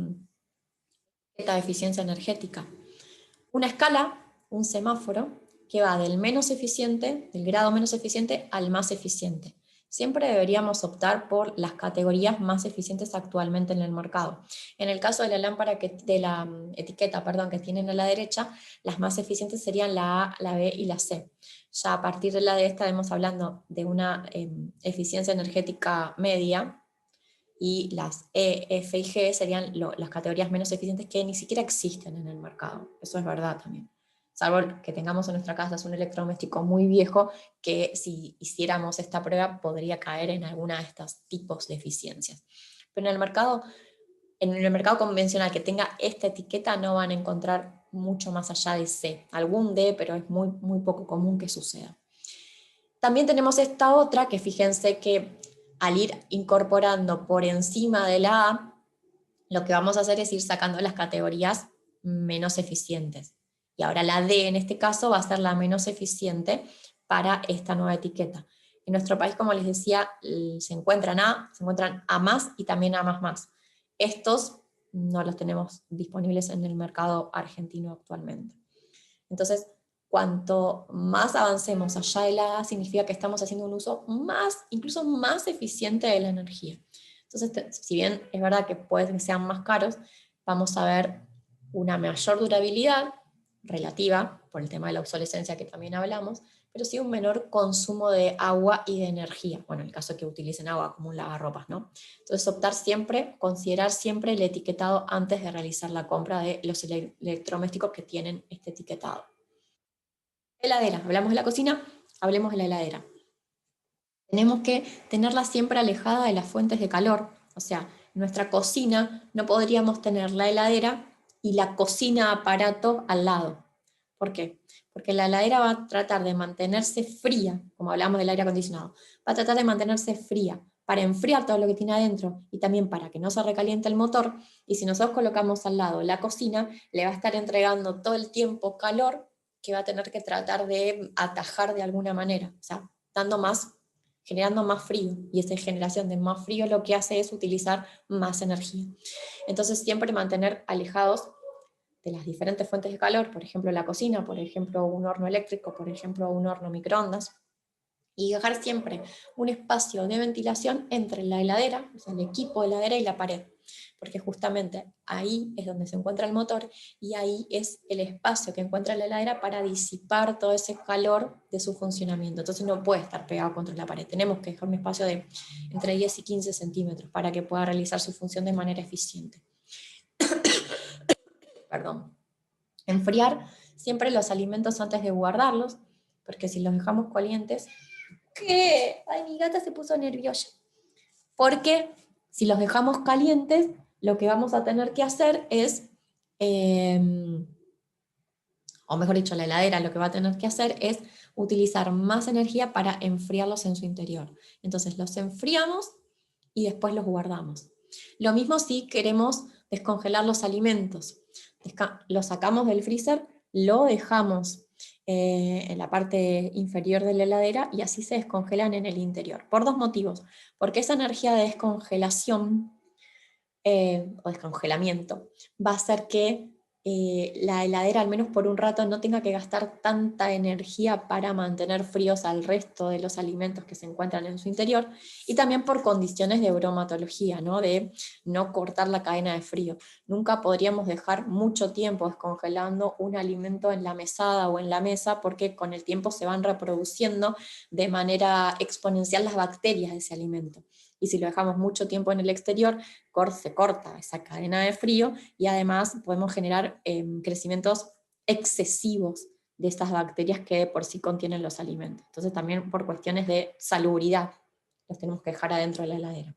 de eficiencia energética? Una escala, un semáforo, que va del menos eficiente, del grado menos eficiente al más eficiente. Siempre deberíamos optar por las categorías más eficientes actualmente en el mercado. En el caso de la lámpara, de la etiqueta, que tienen a la derecha, las más eficientes serían la A, la B y la C. Ya a partir de la D estaremos hablando de una eficiencia energética media, y las E, F y G serían las categorías menos eficientes que ni siquiera existen en el mercado. Eso es verdad también. Salvo que tengamos en nuestra casa un electrodoméstico muy viejo que si hiciéramos esta prueba podría caer en alguna de estos tipos de eficiencias. Pero en el mercado en el mercado convencional que tenga esta etiqueta no van a encontrar mucho más allá de C. Algún D, pero es muy, muy poco común que suceda. También tenemos esta otra que fíjense que al ir incorporando por encima de la A, lo que vamos a hacer es ir sacando las categorías menos eficientes. Y ahora la D en este caso va a ser la menos eficiente para esta nueva etiqueta. En nuestro país, como les decía, se encuentran A más y también A más más. Estos no los tenemos disponibles en el mercado argentino actualmente. Entonces, cuanto más avancemos allá de la A, significa que estamos haciendo un uso más, incluso más eficiente de la energía. Entonces, si bien es verdad que puede que sean más caros, vamos a ver una mayor durabilidad relativa, por el tema de la obsolescencia que también hablamos, pero sí un menor consumo de agua y de energía, bueno, en el caso de que utilicen agua como un lavarropas, ¿no? Entonces optar siempre, considerar siempre el etiquetado antes de realizar la compra de los electrodomésticos que tienen este etiquetado. Heladera, hablamos de la cocina, hablemos de la heladera. Tenemos que tenerla siempre alejada de las fuentes de calor, o sea, en nuestra cocina no podríamos tener la heladera y la cocina aparato al lado. ¿Por qué? Porque la heladera va a tratar de mantenerse fría, como hablamos del aire acondicionado, va a tratar de mantenerse fría para enfriar todo lo que tiene adentro y también para que no se recaliente el motor, y si nosotros colocamos al lado la cocina, le va a estar entregando todo el tiempo calor que va a tener que tratar de atajar de alguna manera, o sea, dando más, generando más frío, y esa generación de más frío lo que hace es utilizar más energía. Entonces siempre mantener alejados de las diferentes fuentes de calor, por ejemplo la cocina, por ejemplo un horno eléctrico, por ejemplo un horno microondas, y dejar siempre un espacio de ventilación entre la heladera, o sea, el equipo de heladera y la pared, porque justamente ahí es donde se encuentra el motor y ahí es el espacio que encuentra la heladera para disipar todo ese calor de su funcionamiento. Entonces no puede estar pegado contra la pared, tenemos que dejar un espacio de entre 10 y 15 centímetros para que pueda realizar su función de manera eficiente. Perdón. Enfriar siempre los alimentos antes de guardarlos, porque si los dejamos calientes, ¿qué? Ay, mi gata se puso nerviosa. Porque si los dejamos calientes, lo que vamos a tener que hacer es, o mejor dicho, la heladera lo que va a tener que hacer es utilizar más energía para enfriarlos en su interior. Entonces los enfriamos y después los guardamos. Lo mismo si queremos descongelar los alimentos. Los sacamos del freezer, lo dejamos en la parte inferior de la heladera y así se descongelan en el interior. Por dos motivos. Porque esa energía de descongelación o descongelamiento va a hacer que la heladera, al menos por un rato, no tenga que gastar tanta energía para mantener fríos al resto de los alimentos que se encuentran en su interior, y también por condiciones de bromatología, ¿no? De no cortar la cadena de frío. Nunca podríamos dejar mucho tiempo descongelando un alimento en la mesada o en la mesa, porque con el tiempo se van reproduciendo de manera exponencial las bacterias de ese alimento. Y si lo dejamos mucho tiempo en el exterior, se corta esa cadena de frío y además podemos generar crecimientos excesivos de estas bacterias que por sí contienen los alimentos. Entonces también por cuestiones de salubridad los tenemos que dejar adentro de la heladera.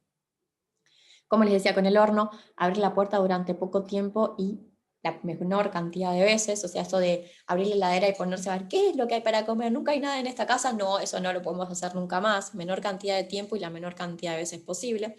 Como les decía con el horno, abrir la puerta durante poco tiempo y la menor cantidad de veces, o sea, eso de abrir la heladera y ponerse a ver qué es lo que hay para comer, nunca hay nada en esta casa, no, eso no lo podemos hacer nunca más, menor cantidad de tiempo y la menor cantidad de veces posible.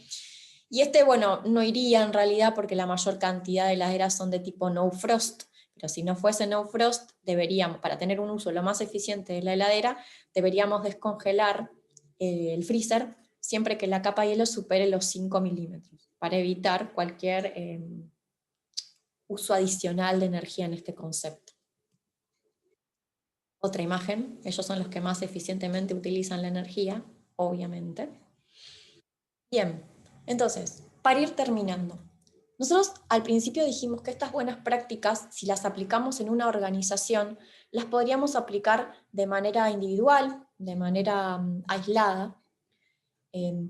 Y bueno, no iría en realidad porque la mayor cantidad de heladeras son de tipo no frost, pero si no fuese no frost, deberíamos, para tener un uso lo más eficiente de la heladera, deberíamos descongelar el freezer siempre que la capa de hielo supere los 5 milímetros, para evitar cualquier uso adicional de energía en este concepto. Otra imagen, ellos son los que más eficientemente utilizan la energía, obviamente. Bien, entonces, para ir terminando, nosotros al principio dijimos que estas buenas prácticas, si las aplicamos en una organización, las podríamos aplicar de manera individual, de manera aislada,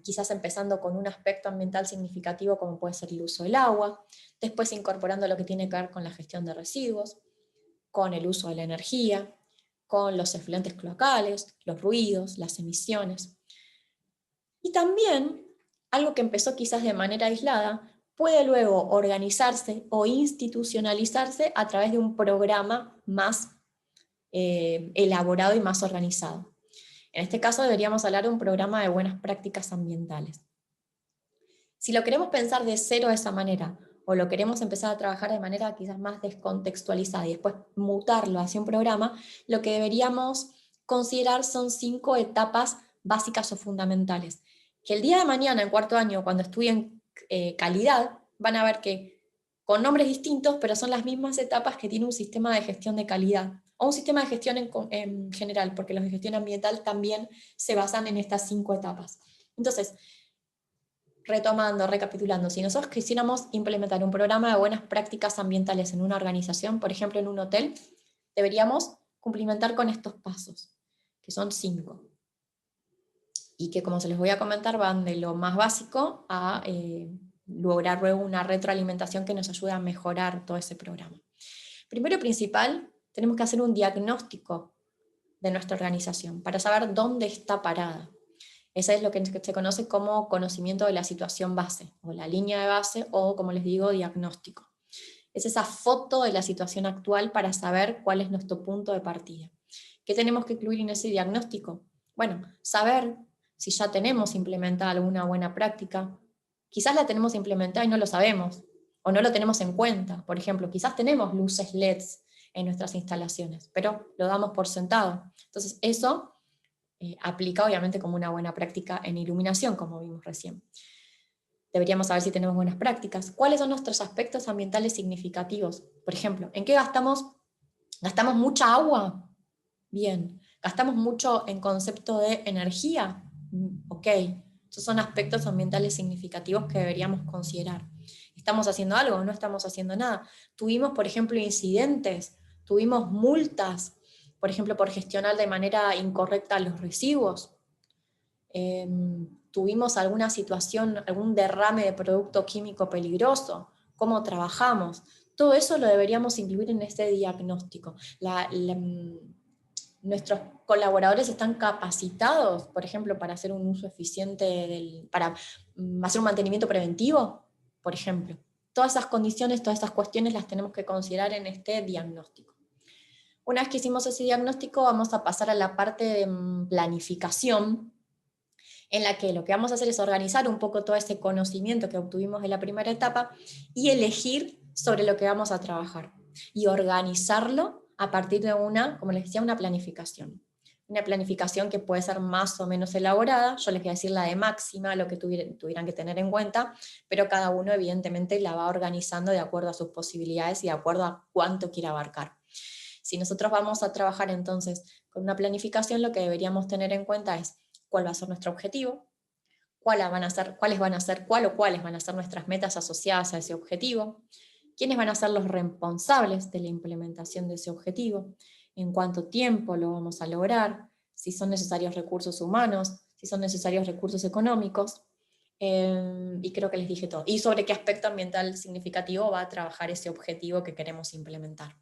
quizás empezando con un aspecto ambiental significativo como puede ser el uso del agua, después incorporando lo que tiene que ver con la gestión de residuos, con el uso de la energía, con los efluentes cloacales, los ruidos, las emisiones. Y también, algo que empezó quizás de manera aislada, puede luego organizarse o institucionalizarse a través de un programa más elaborado y más organizado. En este caso deberíamos hablar de un programa de buenas prácticas ambientales. Si lo queremos pensar de cero de esa manera, o lo queremos empezar a trabajar de manera quizás más descontextualizada y después mutarlo hacia un programa, lo que deberíamos considerar son 5 etapas básicas o fundamentales, que el día de mañana, en cuarto año, cuando estudien calidad, van a ver que con nombres distintos, pero son las mismas etapas que tiene un sistema de gestión de calidad, o un sistema de gestión en general, porque los de gestión ambiental también se basan en estas 5 etapas. Entonces, retomando, recapitulando, si nosotros quisiéramos implementar un programa de buenas prácticas ambientales en una organización, por ejemplo en un hotel, deberíamos cumplimentar con estos pasos, que son 5. Y que, como se les voy a comentar, van de lo más básico a lograr luego una retroalimentación que nos ayude a mejorar todo ese programa. Primero y principal, tenemos que hacer un diagnóstico de nuestra organización para saber dónde está parada. Ese es lo que se conoce como conocimiento de la situación base, o la línea de base, o como les digo, diagnóstico. Es esa foto de la situación actual para saber cuál es nuestro punto de partida. ¿Qué tenemos que incluir en ese diagnóstico? Bueno, saber si ya tenemos implementada alguna buena práctica. Quizás la tenemos implementada y no lo sabemos, o no lo tenemos en cuenta. Por ejemplo, quizás tenemos luces LEDs en nuestras instalaciones, pero lo damos por sentado. Entonces, eso aplica obviamente como una buena práctica en iluminación, como vimos recién. Deberíamos saber si tenemos buenas prácticas. ¿Cuáles son nuestros aspectos ambientales significativos? Por ejemplo, ¿en qué gastamos? ¿Gastamos mucha agua? Bien. ¿Gastamos mucho en concepto de energía? Ok. Esos son aspectos ambientales significativos que deberíamos considerar. ¿Estamos haciendo algo o no estamos haciendo nada? Tuvimos, por ejemplo, incidentes, tuvimos multas, por ejemplo, por gestionar de manera incorrecta los residuos. Tuvimos alguna situación, algún derrame de producto químico peligroso, cómo trabajamos. Todo eso lo deberíamos incluir en este diagnóstico. Nuestros colaboradores están capacitados, por ejemplo, para hacer un uso eficiente, para hacer un mantenimiento preventivo, por ejemplo. Todas esas condiciones, todas esas cuestiones las tenemos que considerar en este diagnóstico. Una vez que hicimos ese diagnóstico, vamos a pasar a la parte de planificación, en la que lo que vamos a hacer es organizar un poco todo ese conocimiento que obtuvimos en la primera etapa y elegir sobre lo que vamos a trabajar y organizarlo a partir de una, como les decía, una planificación. Una planificación que puede ser más o menos elaborada, yo les voy a decir la de máxima, lo que tuvieran que tener en cuenta, pero cada uno evidentemente la va organizando de acuerdo a sus posibilidades y de acuerdo a cuánto quiere abarcar. Si nosotros vamos a trabajar entonces con una planificación, lo que deberíamos tener en cuenta es cuál va a ser nuestro objetivo, cuáles van a ser nuestras metas asociadas a ese objetivo, quiénes van a ser los responsables de la implementación de ese objetivo, en cuánto tiempo lo vamos a lograr, si son necesarios recursos humanos, si son necesarios recursos económicos, y creo que les dije todo. Y sobre qué aspecto ambiental significativo va a trabajar ese objetivo que queremos implementar.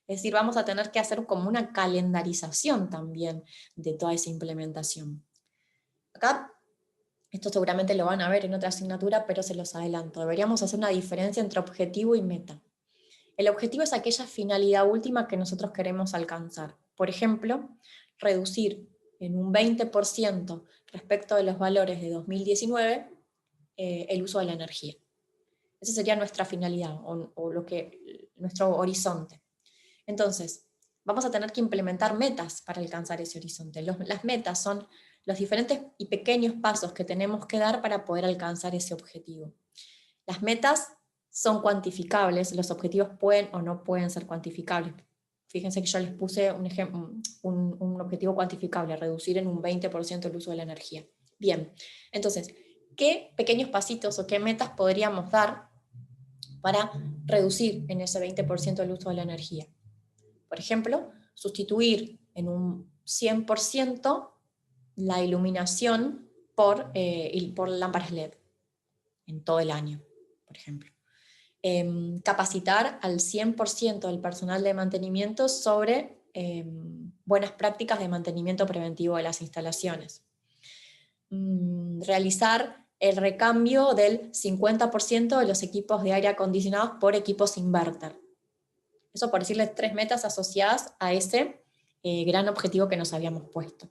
Es decir, vamos a tener que hacer como una calendarización también de toda esa implementación. Acá, esto seguramente lo van a ver en otra asignatura, pero se los adelanto. Deberíamos hacer una diferencia entre objetivo y meta. El objetivo es aquella finalidad última que nosotros queremos alcanzar. Por ejemplo, reducir en un 20% respecto de los valores de 2019 el uso de la energía. Esa sería nuestra finalidad o nuestro horizonte. Entonces, vamos a tener que implementar metas para alcanzar ese horizonte. Las metas son los diferentes y pequeños pasos que tenemos que dar para poder alcanzar ese objetivo. Las metas son cuantificables, los objetivos pueden o no pueden ser cuantificables. Fíjense que yo les puse un objetivo cuantificable, reducir en un 20% el uso de la energía. Bien, entonces, ¿qué pequeños pasitos o qué metas podríamos dar para reducir en ese 20% el uso de la energía? Por ejemplo, sustituir en un 100% la iluminación por lámparas LED en todo el año, por ejemplo. Capacitar al 100% del personal de mantenimiento sobre buenas prácticas de mantenimiento preventivo de las instalaciones. Realizar el recambio del 50% de los equipos de aire acondicionados por equipos inverter. Eso por decirles 3 metas asociadas a ese gran objetivo que nos habíamos puesto.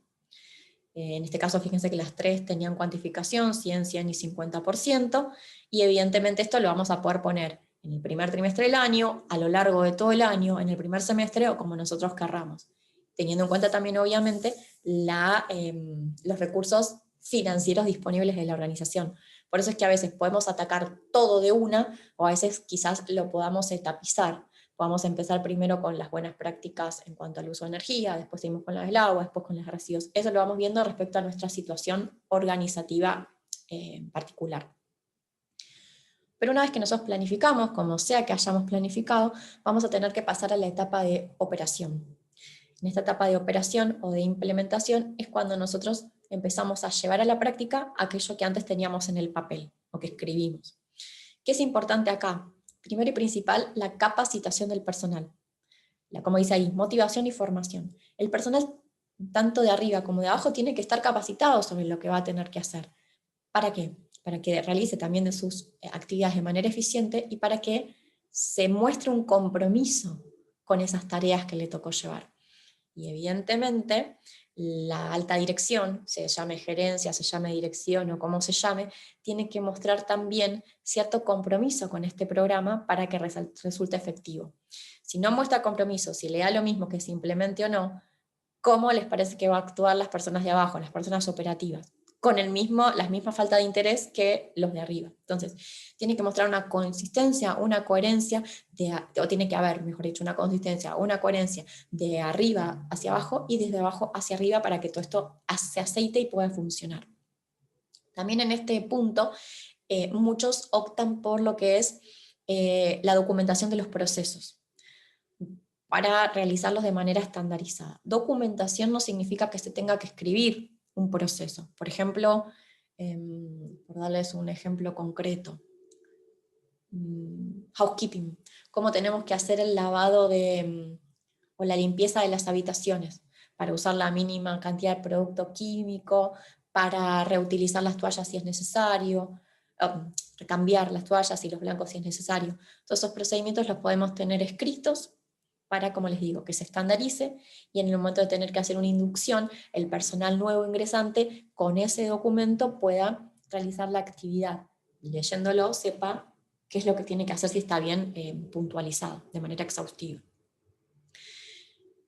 En este caso, fíjense que las 3 tenían cuantificación, 100, 100 y 50%, y evidentemente esto lo vamos a poder poner en el primer trimestre del año, a lo largo de todo el año, en el primer semestre o como nosotros querramos, teniendo en cuenta también obviamente los recursos financieros disponibles de la organización. Por eso es que a veces podemos atacar todo de una, o a veces quizás lo podamos etapizar. Podamos empezar primero con las buenas prácticas en cuanto al uso de energía, después seguimos con las del agua, después con los residuos. Eso lo vamos viendo respecto a nuestra situación organizativa particular. Pero una vez que nosotros planificamos, como sea que hayamos planificado, vamos a tener que pasar a la etapa de operación. En esta etapa de operación o de implementación es cuando nosotros empezamos a llevar a la práctica aquello que antes teníamos en el papel o que escribimos. ¿Qué es importante acá? Primero y principal, la capacitación del personal. Como dice ahí, motivación y formación. El personal, tanto de arriba como de abajo, tiene que estar capacitado sobre lo que va a tener que hacer. ¿Para qué? Para que realice también de sus actividades de manera eficiente y para que se muestre un compromiso con esas tareas que le tocó llevar. Y evidentemente, la alta dirección, se llame gerencia, se llame dirección o como se llame, tiene que mostrar también cierto compromiso con este programa para que resulte efectivo. Si no muestra compromiso, si le da lo mismo que se implemente o no, ¿cómo les parece que va a actuar las personas de abajo, las personas operativas? Con la misma falta de interés que los de arriba. Entonces, tiene que mostrar una consistencia, una coherencia, o tiene que haber, mejor dicho, una consistencia, una coherencia de arriba hacia abajo y desde abajo hacia arriba para que todo esto se aceite y pueda funcionar. También en este punto, muchos optan por lo que es la documentación de los procesos para realizarlos de manera estandarizada. Documentación no significa que se tenga que escribir un proceso. Por ejemplo, por darles un ejemplo concreto, housekeeping, cómo tenemos que hacer el lavado o la limpieza de las habitaciones para usar la mínima cantidad de producto químico, para reutilizar las toallas si es necesario, cambiar las toallas y los blancos si es necesario. Todos esos procedimientos los podemos tener escritos para, como les digo, que se estandarice y en el momento de tener que hacer una inducción, el personal nuevo ingresante con ese documento pueda realizar la actividad y leyéndolo sepa qué es lo que tiene que hacer si está bien puntualizado, de manera exhaustiva.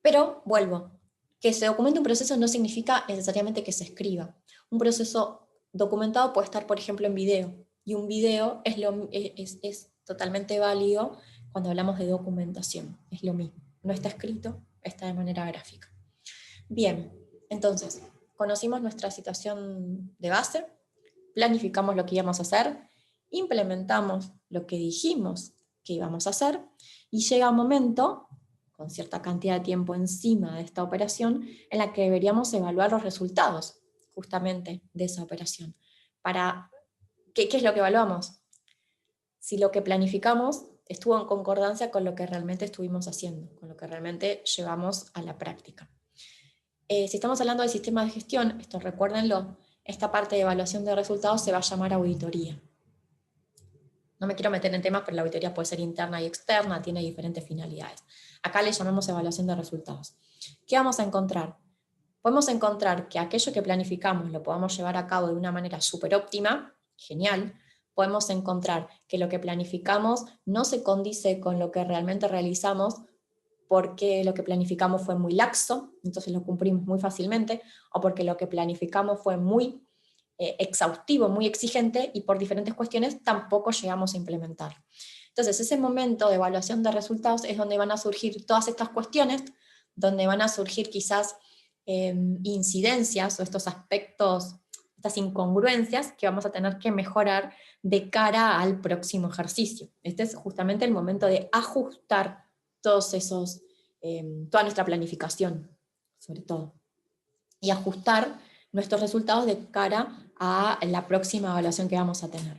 Pero, vuelvo, que se documente un proceso no significa necesariamente que se escriba. Un proceso documentado puede estar, por ejemplo, en video, y un video es totalmente válido cuando hablamos de documentación, es lo mismo. No está escrito, está de manera gráfica. Bien, entonces, conocimos nuestra situación de base, planificamos lo que íbamos a hacer, implementamos lo que dijimos que íbamos a hacer, y llega un momento, con cierta cantidad de tiempo encima de esta operación, en la que deberíamos evaluar los resultados justamente de esa operación. ¿Qué es lo que evaluamos? Si lo que planificamos estuvo en concordancia con lo que realmente estuvimos haciendo, con lo que realmente llevamos a la práctica. Si estamos hablando del sistema de gestión, esto recuérdenlo, esta parte de evaluación de resultados se va a llamar auditoría. No me quiero meter en temas, pero la auditoría puede ser interna y externa, tiene diferentes finalidades. Acá le llamamos evaluación de resultados. ¿Qué vamos a encontrar? Podemos encontrar que aquello que planificamos lo podamos llevar a cabo de una manera súper óptima, genial. Podemos encontrar que lo que planificamos no se condice con lo que realmente realizamos porque lo que planificamos fue muy laxo, entonces lo cumplimos muy fácilmente, o porque lo que planificamos fue muy exhaustivo, muy exigente, y por diferentes cuestiones tampoco llegamos a implementar. Entonces, ese momento de evaluación de resultados es donde van a surgir todas estas cuestiones, donde van a surgir quizás incidencias o estos aspectos, estas incongruencias que vamos a tener que mejorar de cara al próximo ejercicio. Este es justamente el momento de ajustar todos esos, toda nuestra planificación, sobre todo, y ajustar nuestros resultados de cara a la próxima evaluación que vamos a tener.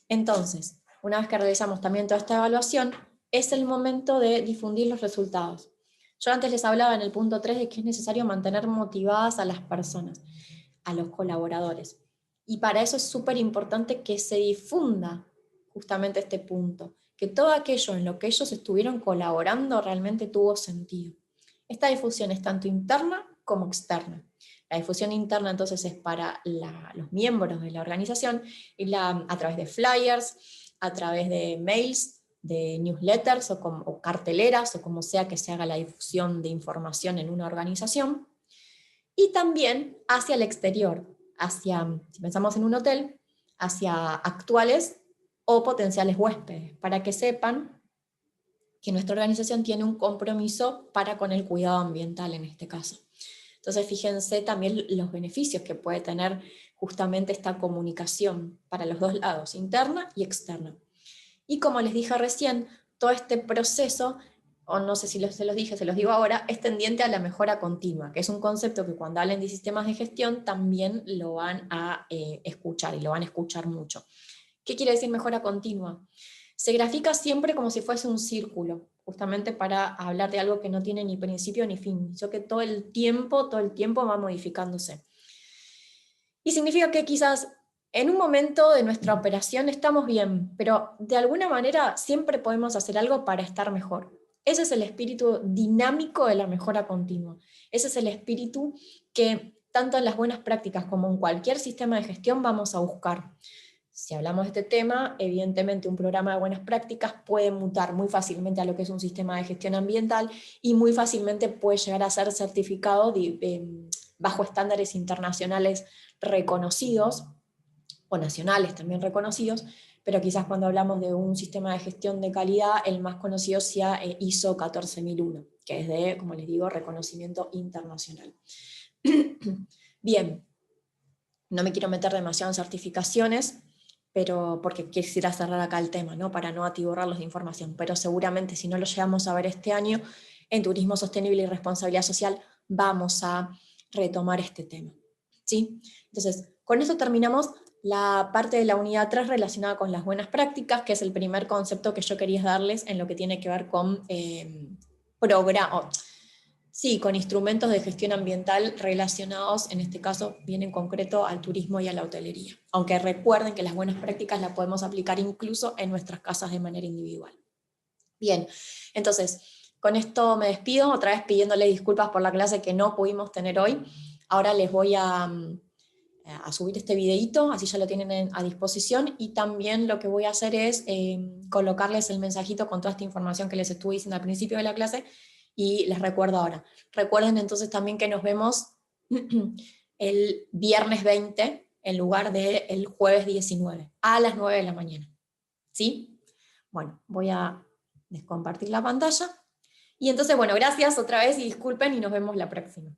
Entonces, una vez que realizamos también toda esta evaluación, es el momento de difundir los resultados. Yo antes les hablaba en el punto 3 de que es necesario mantener motivadas a las personas, a los colaboradores. Y para eso es súper importante que se difunda justamente este punto, que todo aquello en lo que ellos estuvieron colaborando realmente tuvo sentido. Esta difusión es tanto interna como externa. La difusión interna entonces es para los miembros de la organización y a través de flyers, a través de mails, de newsletters o carteleras o como sea que se haga la difusión de información en una organización. Y también hacia el exterior, si pensamos en un hotel, hacia actuales o potenciales huéspedes, para que sepan que nuestra organización tiene un compromiso para con el cuidado ambiental en este caso. Entonces fíjense también los beneficios que puede tener justamente esta comunicación para los dos lados, interna y externa. Y como les dije recién, todo este proceso, o no sé si se los dije, se los digo ahora, es tendiente a la mejora continua, que es un concepto que cuando hablen de sistemas de gestión también lo van a escuchar y lo van a escuchar mucho. ¿Qué quiere decir mejora continua? Se grafica siempre como si fuese un círculo, justamente para hablar de algo que no tiene ni principio ni fin, sino que todo el tiempo va modificándose. Y significa que quizás en un momento de nuestra operación estamos bien, pero de alguna manera siempre podemos hacer algo para estar mejor. Ese es el espíritu dinámico de la mejora continua. Ese es el espíritu que tanto en las buenas prácticas como en cualquier sistema de gestión vamos a buscar. Si hablamos de este tema, evidentemente un programa de buenas prácticas puede mutar muy fácilmente a lo que es un sistema de gestión ambiental y muy fácilmente puede llegar a ser certificado bajo estándares internacionales reconocidos, o nacionales también reconocidos, pero quizás cuando hablamos de un sistema de gestión de calidad, el más conocido sea ISO 14001, que es de, como les digo, reconocimiento internacional. Bien, no me quiero meter demasiado en certificaciones, pero porque quisiera cerrar acá el tema, ¿no? Para no atiborrarlos de información, pero seguramente si no lo llegamos a ver este año, en Turismo Sostenible y Responsabilidad Social vamos a retomar este tema, ¿sí? Entonces, con esto terminamos la parte de la unidad 3 relacionada con las buenas prácticas, que es el primer concepto que yo quería darles en lo que tiene que ver con con instrumentos de gestión ambiental relacionados, en este caso, bien en concreto, al turismo y a la hotelería. Aunque recuerden que las buenas prácticas las podemos aplicar incluso en nuestras casas de manera individual. Bien, entonces, con esto me despido, otra vez pidiéndoles disculpas por la clase que no pudimos tener hoy. Ahora les voy a subir este videito, así ya lo tienen a disposición, y también lo que voy a hacer es colocarles el mensajito con toda esta información que les estuve diciendo al principio de la clase, y les recuerdo ahora. Recuerden entonces también que nos vemos el viernes 20 en lugar del jueves 19, a las 9 de la mañana. ¿Sí? Bueno, voy a descompartir la pantalla. Y entonces, bueno, gracias otra vez y disculpen y nos vemos la próxima.